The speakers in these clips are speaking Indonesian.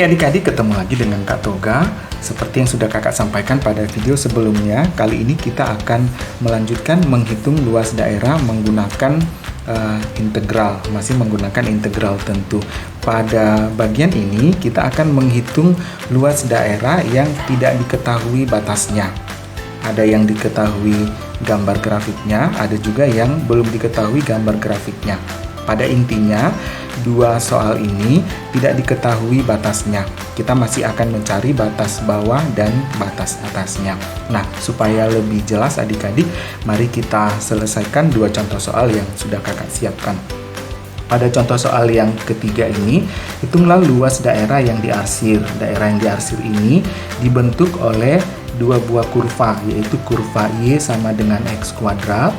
Oke adik-adik, ketemu lagi dengan Kak Toga. Seperti yang sudah kakak sampaikan pada video sebelumnya, kali ini kita akan melanjutkan menghitung luas daerah menggunakan integral, masih menggunakan integral tentu. Pada bagian ini kita akan menghitung luas daerah yang tidak diketahui batasnya. Ada yang diketahui gambar grafiknya, ada juga yang belum diketahui gambar grafiknya. Pada intinya, dua soal ini tidak diketahui batasnya. Kita masih akan mencari batas bawah dan batas atasnya. Nah, supaya lebih jelas adik-adik, mari kita selesaikan dua contoh soal yang sudah kakak siapkan. Pada contoh soal yang ketiga ini, hitunglah luas daerah yang diarsir. Daerah yang diarsir ini dibentuk oleh dua buah kurva, yaitu kurva Y sama dengan X kuadrat,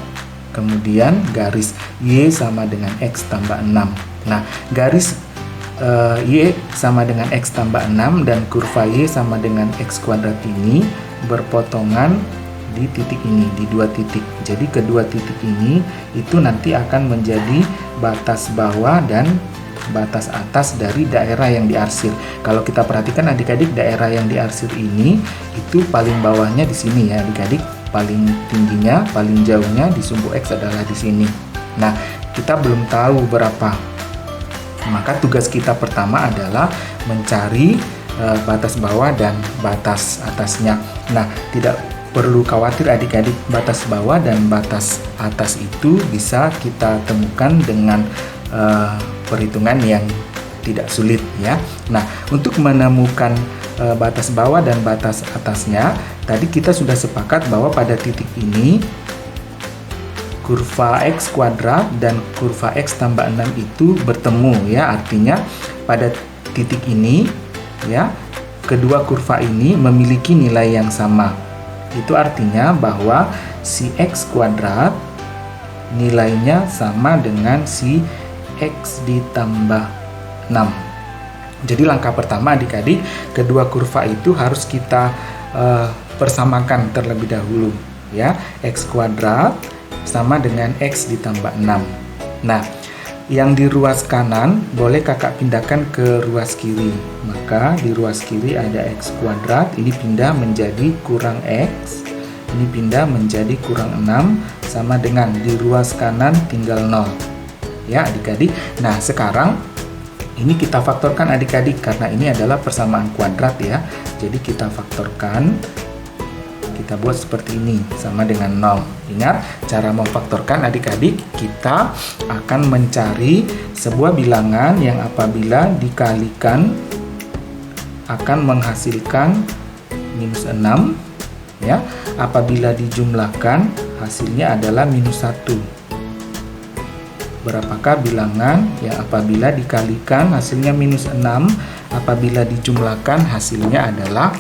kemudian garis Y sama dengan X tambah 6. Nah, garis Y sama dengan X tambah 6 dan kurva Y sama dengan X kuadrat ini berpotongan di titik ini, di dua titik. Jadi kedua titik ini itu nanti akan menjadi batas bawah dan batas atas dari daerah yang diarsir. Kalau kita perhatikan adik-adik, daerah yang diarsir ini itu paling bawahnya di sini ya adik-adik. Paling tingginya, paling jauhnya di sumbu X adalah di sini. Nah, kita belum tahu berapa. Maka tugas kita pertama adalah mencari batas bawah dan batas atasnya. Nah, tidak perlu khawatir adik-adik, batas bawah dan batas atas itu bisa kita temukan dengan perhitungan yang tidak sulit ya. Nah, untuk menemukan batas bawah dan batas atasnya, tadi kita sudah sepakat bahwa pada titik ini kurva X kuadrat dan kurva X tambah 6 itu bertemu ya. Artinya pada titik ini ya, kedua kurva ini memiliki nilai yang sama. Itu artinya bahwa si X kuadrat nilainya sama dengan si X ditambah 6. Jadi langkah pertama adik-adik, kedua kurva itu harus kita persamakan terlebih dahulu ya. X kuadrat sama dengan X ditambah 6. Nah, yang di ruas kanan boleh kakak pindahkan ke ruas kiri. Maka di ruas kiri ada X kuadrat, ini pindah menjadi kurang X, ini pindah menjadi kurang 6, sama dengan di ruas kanan tinggal 0 ya adik-adik. Nah, sekarang ini kita faktorkan adik-adik karena ini adalah persamaan kuadrat ya. Jadi kita faktorkan, kita buat seperti ini, sama dengan 0. Ingat, cara memfaktorkan adik-adik, kita akan mencari sebuah bilangan yang apabila dikalikan akan menghasilkan minus 6 ya. Apabila dijumlahkan hasilnya adalah minus 1. Berapakah bilangan yang apabila dikalikan hasilnya minus 6, apabila dijumlahkan hasilnya adalah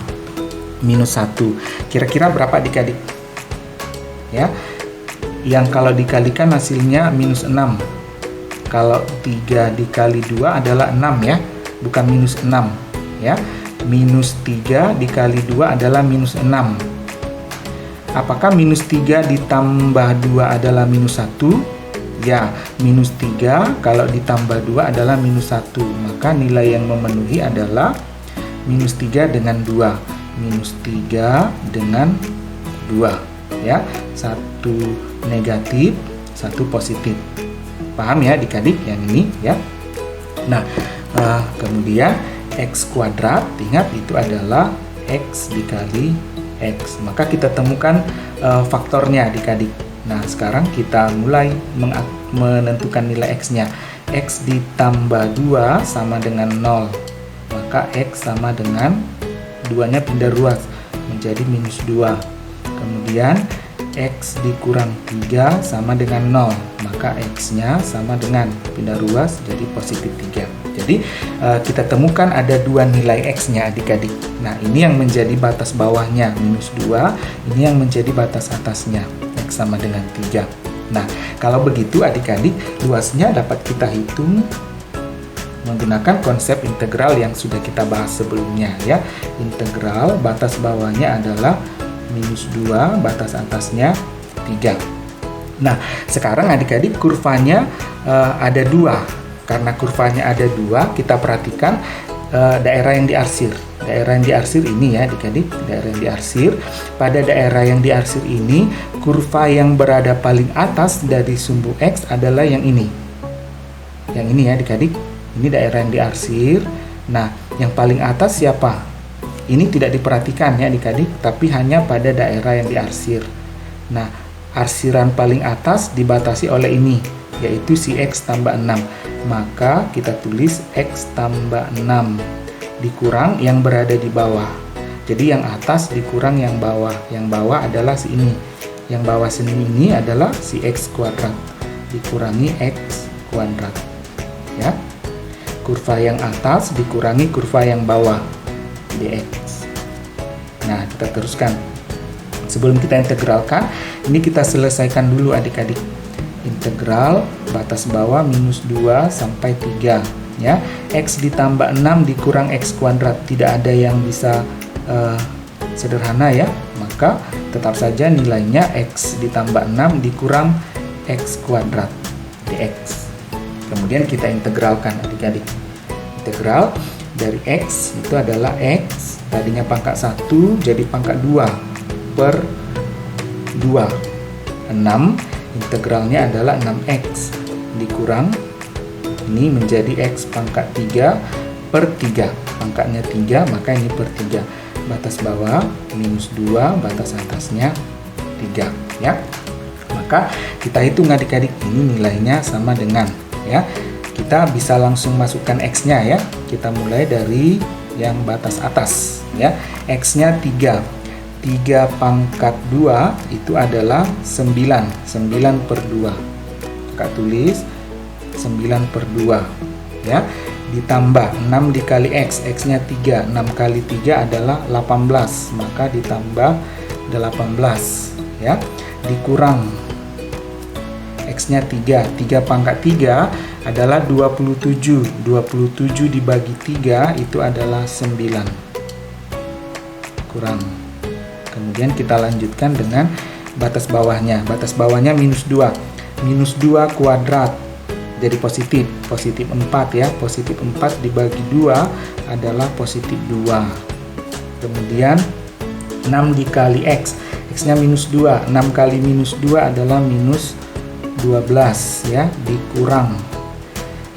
minus 1. Kira-kira berapa adik-adik? Ya, yang kalau dikalikan hasilnya minus 6. Kalau 3 dikali 2 adalah 6 ya, bukan minus 6 ya. Minus 3 dikali 2 adalah minus 6. Apakah minus 3 ditambah 2 adalah minus 1? Ya, minus 3 kalau ditambah 2 adalah minus 1. Maka nilai yang memenuhi adalah minus 3 dengan 2. Minus 3 dengan 2. Ya, satu negatif, satu positif. Paham ya adik-adik yang ini ya? Nah, kemudian X kuadrat, ingat itu adalah X dikali X. Maka kita temukan faktornya adik-adik. Nah, sekarang kita mulai menentukan nilai X-nya. X ditambah 2 sama dengan 0. Maka X sama dengan 2-nya pindah ruas menjadi minus 2. Kemudian X dikurang 3 sama dengan 0. Maka X-nya sama dengan pindah ruas jadi positif 3. Jadi kita temukan ada dua nilai X-nya adik-adik. Nah, ini yang menjadi batas bawahnya minus 2. Ini yang menjadi batas atasnya X sama dengan 3. Nah, kalau begitu adik-adik, luasnya dapat kita hitung menggunakan konsep integral yang sudah kita bahas sebelumnya ya. Integral batas bawahnya adalah minus 2, batas atasnya 3. Nah, sekarang adik-adik kurvanya ada 2. Karena kurvanya ada 2, kita perhatikan daerah yang diarsir. Daerah yang diarsir ini ya adik-adik, daerah yang diarsir. Pada daerah yang diarsir ini, kurva yang berada paling atas dari sumbu X adalah yang ini. Yang ini ya adik-adik, ini daerah yang diarsir. Nah, yang paling atas siapa? Ini tidak diperhatikan ya adik-adik, tapi hanya pada daerah yang diarsir. Nah, arsiran paling atas dibatasi oleh ini, yaitu si X tambah 6. Maka kita tulis X tambah 6 dikurang yang berada di bawah. Jadi yang atas dikurang yang bawah. Yang bawah adalah si ini. Yang bawah sini ini adalah si X kuadrat dikurangi X kuadrat. Ya. Kurva yang atas dikurangi kurva yang bawah, dx. Nah, kita teruskan. Sebelum kita integralkan, ini kita selesaikan dulu adik-adik. Integral batas bawah minus 2 sampai 3. Ya, X ditambah 6 dikurang X kuadrat. Tidak ada yang bisa sederhana ya. Maka tetap saja nilainya X ditambah 6 dikurang X kuadrat, dx. Kemudian kita integralkan adik-adik. Integral dari X itu adalah X tadinya pangkat 1 jadi pangkat 2 per 2. 6 integralnya adalah 6X dikurang ini menjadi X pangkat 3 per 3. Pangkatnya 3 maka ini per 3. Batas bawah minus 2, batas atasnya 3 ya. Maka kita hitung adik-adik, ini nilainya sama dengan ya. Kita bisa langsung masukkan X-nya ya. Kita mulai dari yang batas atas ya. X-nya 3. 3 pangkat 2 itu adalah 9. 9 per 2. Kakak tulis 9 per 2 ya. Ditambah 6 dikali X. X-nya 3. 6 kali 3 adalah 18. Maka ditambah 18 ya. Dikurang X-nya 3. 3 pangkat 3 adalah 27. 27 dibagi 3 itu adalah 9. Kurang. Kemudian kita lanjutkan dengan batas bawahnya. Batas bawahnya minus 2. Minus 2 kuadrat. Jadi positif. Positif 4 ya. Positif 4 dibagi 2 adalah positif 2. Kemudian 6 dikali X. X-nya minus 2. 6 kali minus 2 adalah minus 12 ya, dikurang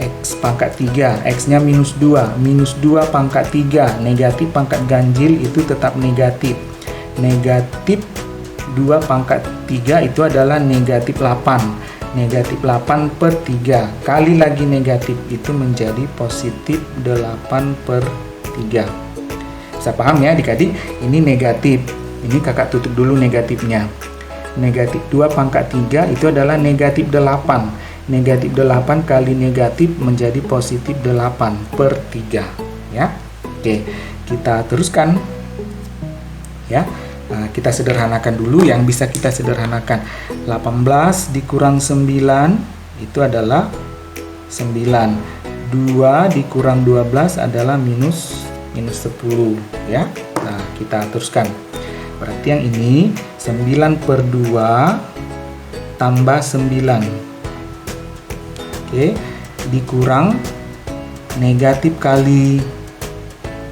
X pangkat 3. X-nya minus 2. Minus 2 pangkat 3. Negatif pangkat ganjil itu tetap negatif. Negatif 2 pangkat 3 itu adalah negatif 8. Negatif 8 per 3. Kali lagi negatif itu menjadi positif 8 per 3. Bisa paham ya adik-adik? Ini negatif. Ini kakak tutup dulu negatifnya. Negatif 2 pangkat 3 itu adalah negatif 8. Negatif 8 kali negatif menjadi positif 8 per 3 ya. Oke, kita teruskan ya. Nah, kita sederhanakan dulu yang bisa kita sederhanakan. 18 dikurang 9 itu adalah 9. 2 dikurang 12 adalah minus 10 ya. Nah, kita teruskan. Berarti yang ini 9 per 2 tambah 9. Oke, dikurang negatif kali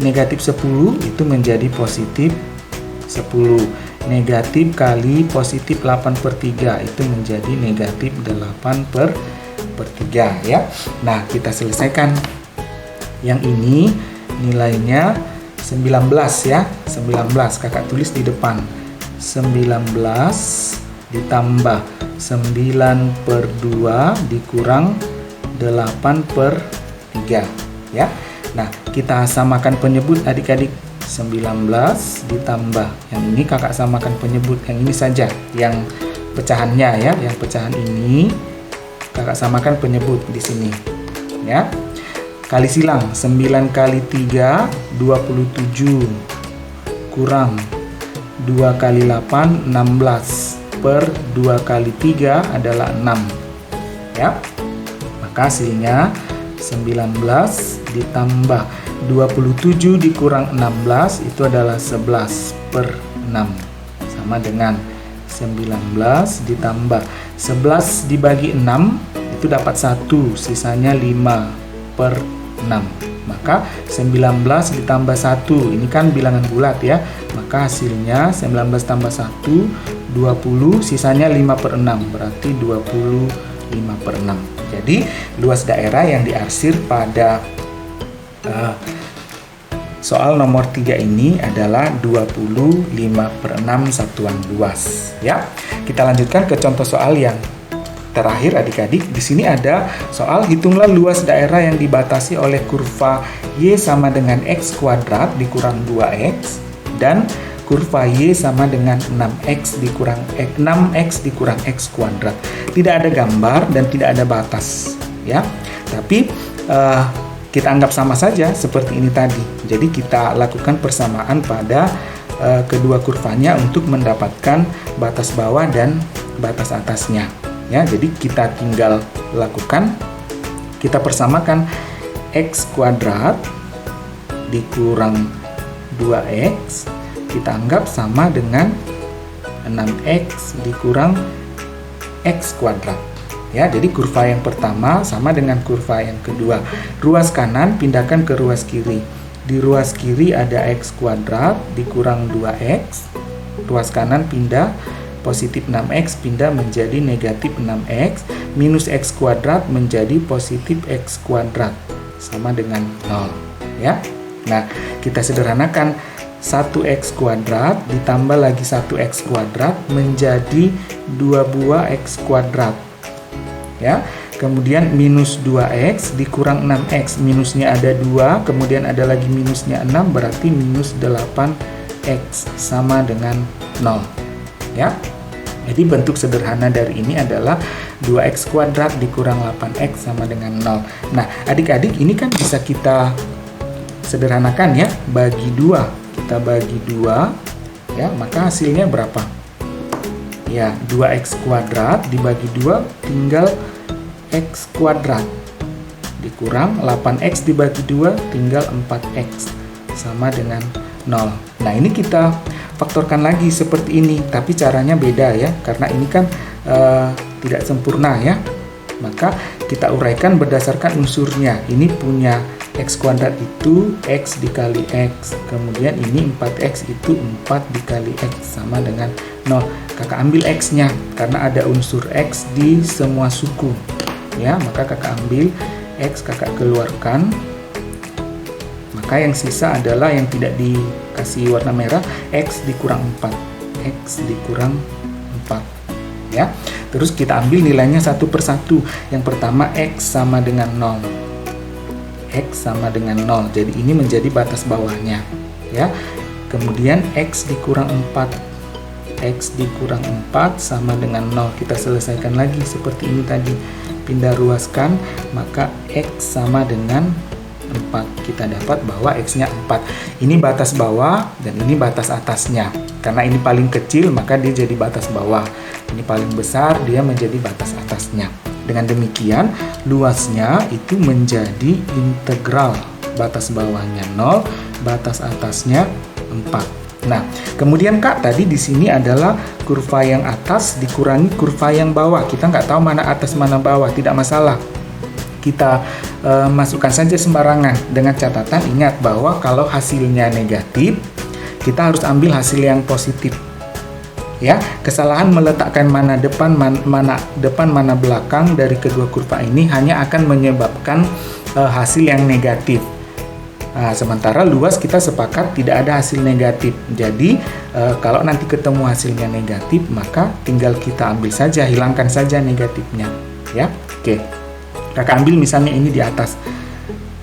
negatif 10 itu menjadi positif 10. Negatif kali positif 8 per 3 itu menjadi negatif 8 per 3 ya. Nah, kita selesaikan. Yang ini nilainya 19 ya. 19 kakak tulis di depan. 19 ditambah 9 per 2 dikurang 8 per 3 ya. Nah, kita samakan penyebut adik-adik. 19 ditambah yang ini kakak samakan penyebut, yang ini saja yang pecahannya ya, yang pecahan ini kakak samakan penyebut di sini ya. Kali silang 9 kali 3 27 kurang 2 kali 8 16 per 2 kali 3 adalah 6 ya. Maka hasilnya 19 ditambah 27 dikurang 16 itu adalah 11 per 6 sama dengan 19 ditambah 11 dibagi 6 itu dapat 1, sisanya 5 per 6 Maka 19 ditambah 1, ini kan bilangan bulat ya. Maka hasilnya 19 tambah 1, 20, sisanya 5/6, berarti 25/6. Jadi luas daerah yang diarsir pada soal nomor 3 ini adalah 25/6 satuan luas ya. Kita lanjutkan ke contoh soal yang terakhir adik-adik. Di sini ada soal hitunglah luas daerah yang dibatasi oleh kurva Y sama dengan X kuadrat dikurang 2X dan kurva Y sama dengan 6X dikurang X kuadrat. Tidak ada gambar dan tidak ada batas ya. Tapi kita anggap sama saja seperti ini tadi. Jadi kita lakukan persamaan pada kedua kurvanya untuk mendapatkan batas bawah dan batas atasnya. Ya, jadi kita tinggal lakukan, kita persamakan X kuadrat dikurang 2X, kita anggap sama dengan 6X dikurang X kuadrat. Ya, jadi kurva yang pertama sama dengan kurva yang kedua. Ruas kanan pindahkan ke ruas kiri. Di ruas kiri ada X kuadrat dikurang 2X. Ruas kanan pindah, positif 6X pindah menjadi negatif 6X, minus X kuadrat menjadi positif X kuadrat, sama dengan 0 ya. Nah, kita sederhanakan 1X kuadrat ditambah lagi 1X kuadrat menjadi 2 buah X kuadrat ya. Kemudian minus 2X dikurang 6X, minusnya ada 2, kemudian ada lagi minusnya 6, berarti minus 8X sama dengan 0 ya. Jadi bentuk sederhana dari ini adalah 2X kuadrat dikurang 8X sama dengan 0. Nah, adik-adik ini kan bisa kita sederhanakan ya, bagi 2. Kita bagi 2 ya, maka hasilnya berapa? Ya, 2X kuadrat dibagi 2 tinggal X kuadrat dikurang 8X dibagi 2 tinggal 4X sama dengan 0. Nah, ini kita faktorkan lagi seperti ini, tapi caranya beda ya, karena ini kan tidak sempurna ya. Maka kita uraikan berdasarkan unsurnya. Ini punya X kuadrat itu X dikali X, kemudian ini 4X itu 4 dikali X sama dengan 0. Kakak ambil X-nya, karena ada unsur X di semua suku ya, maka kakak ambil X, kakak keluarkan. Maka yang sisa adalah yang tidak dikasih warna merah, X dikurang 4. X dikurang 4 ya. Terus kita ambil nilainya satu persatu. Yang pertama X sama dengan 0. X sama dengan 0. Jadi ini menjadi batas bawahnya ya. Kemudian X dikurang 4. X dikurang 4 sama dengan 0. Kita selesaikan lagi seperti ini tadi. Pindah ruaskan, maka X sama dengan 4. Kita dapat bahwa X-nya 4. Ini batas bawah dan ini batas atasnya. Karena ini paling kecil, maka dia jadi batas bawah. Ini paling besar, dia menjadi batas atasnya. Dengan demikian, luasnya itu menjadi integral. Batas bawahnya 0, batas atasnya 4. Nah, kemudian Kak, tadi di sini adalah kurva yang atas dikurangi kurva yang bawah. Kita nggak tahu mana atas mana bawah, tidak masalah. Kita masukkan saja sembarangan, dengan catatan ingat bahwa kalau hasilnya negatif, kita harus ambil hasil yang positif. Ya, kesalahan meletakkan mana depan mana belakang dari kedua kurva ini hanya akan menyebabkan hasil yang negatif. Nah, sementara luas kita sepakat tidak ada hasil negatif. Jadi kalau nanti ketemu hasilnya negatif, maka tinggal kita ambil saja, hilangkan saja negatifnya. Ya, oke. Kakak ambil misalnya ini di atas,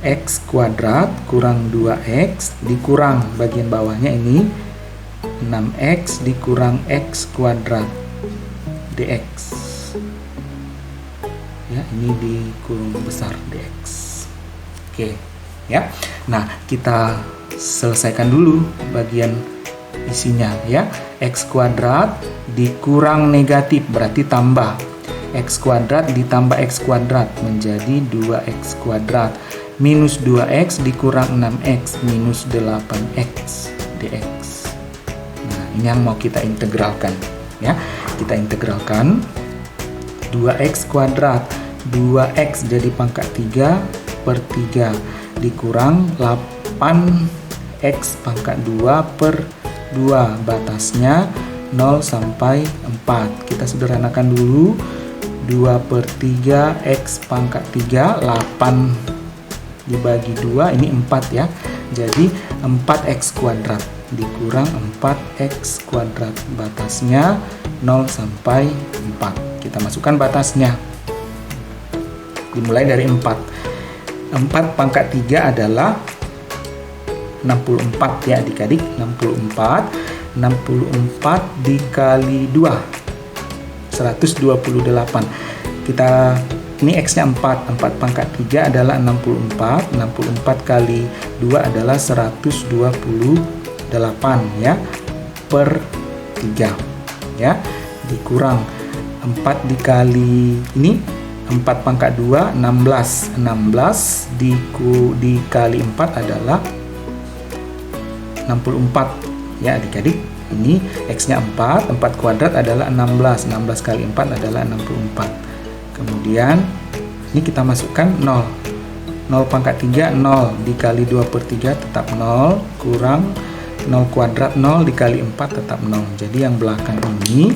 X kuadrat kurang 2X dikurang bagian bawahnya ini 6X dikurang X kuadrat dx. Ya, ini dikurung besar dx. Oke ya. Nah, kita selesaikan dulu bagian isinya ya. X kuadrat dikurang negatif berarti tambah. X kuadrat ditambah X kuadrat menjadi 2X kuadrat. Minus 2X dikurang 6X minus 8X dx. Nah, ini yang mau kita integralkan ya. Kita integralkan 2X kuadrat. 2X jadi pangkat 3 per 3. dikurang 8x pangkat 2 per 2, batasnya 0 sampai 4. Kita sederhanakan dulu. 2 per 3 x pangkat 3, 8 dibagi 2, ini 4 ya. Jadi 4x kuadrat dikurang 4x kuadrat, batasnya 0 sampai 4. Kita masukkan batasnya. Dimulai dari 4. 4 pangkat 3 adalah 64 ya adik-adik. 64 dikali 2, 128. Ini x-nya 4 pangkat 3 adalah 64 kali 2 adalah 128 ya, per 3 ya, dikurang 4 dikali ini 4 pangkat 2, 16 dikali 4 adalah 64 ya adik-adik. Ini x-nya 4 kuadrat adalah 16 kali 4 adalah 64. Kemudian ini kita masukkan 0 pangkat 3, 0 dikali 2 per 3 tetap 0, kurang 0 kuadrat, 0 dikali 4 tetap 0. Jadi yang belakang ini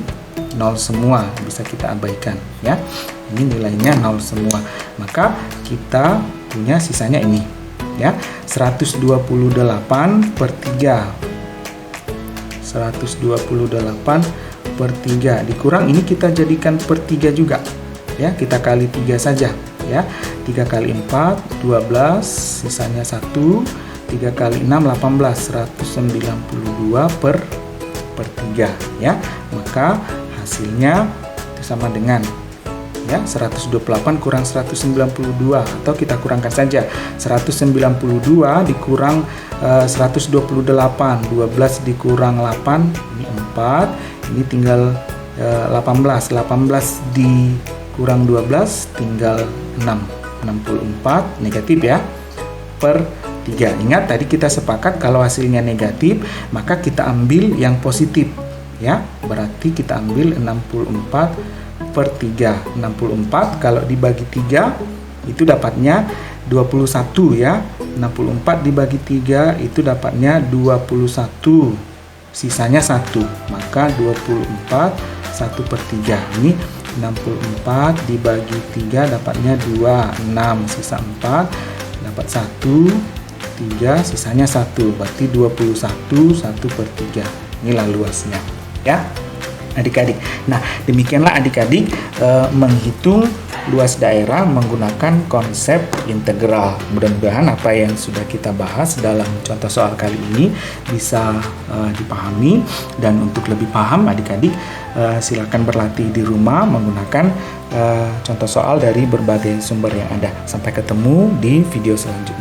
0 semua, bisa kita abaikan ya. Ini nilainya 0 semua. Maka kita punya sisanya ini ya, 128 per 3. 128 per 3 dikurang, ini kita jadikan per 3 juga ya, kita kali 3 saja ya. 3 kali 4 12, sisanya 1. 3 kali 6 18, 192 per 3 ya. Maka hasilnya itu sama dengan ya 128 kurang 192, atau kita kurangkan saja 192 dikurang 128, 12 dikurang 8 ini 4, ini tinggal 18 dikurang 12 tinggal 6, 64 negatif ya, per 3. Ingat tadi kita sepakat kalau hasilnya negatif maka kita ambil yang positif ya, berarti kita ambil 64 per 3. 64 kalau dibagi 3 itu dapatnya 21 ya. 64 dibagi 3 itu dapatnya 21, sisanya 1, maka 24 1 per 3. Ini 64 dibagi 3 dapatnya 2, 6, sisa 4, dapat 1, 3, sisanya 1, berarti 21 1 per 3. Inilah luasnya ya adik-adik. Nah, demikianlah adik-adik menghitung luas daerah menggunakan konsep integral. Mudah-mudahan apa yang sudah kita bahas dalam contoh soal kali ini bisa dipahami, dan untuk lebih paham adik-adik silakan berlatih di rumah menggunakan contoh soal dari berbagai sumber yang ada. Sampai ketemu di video selanjutnya.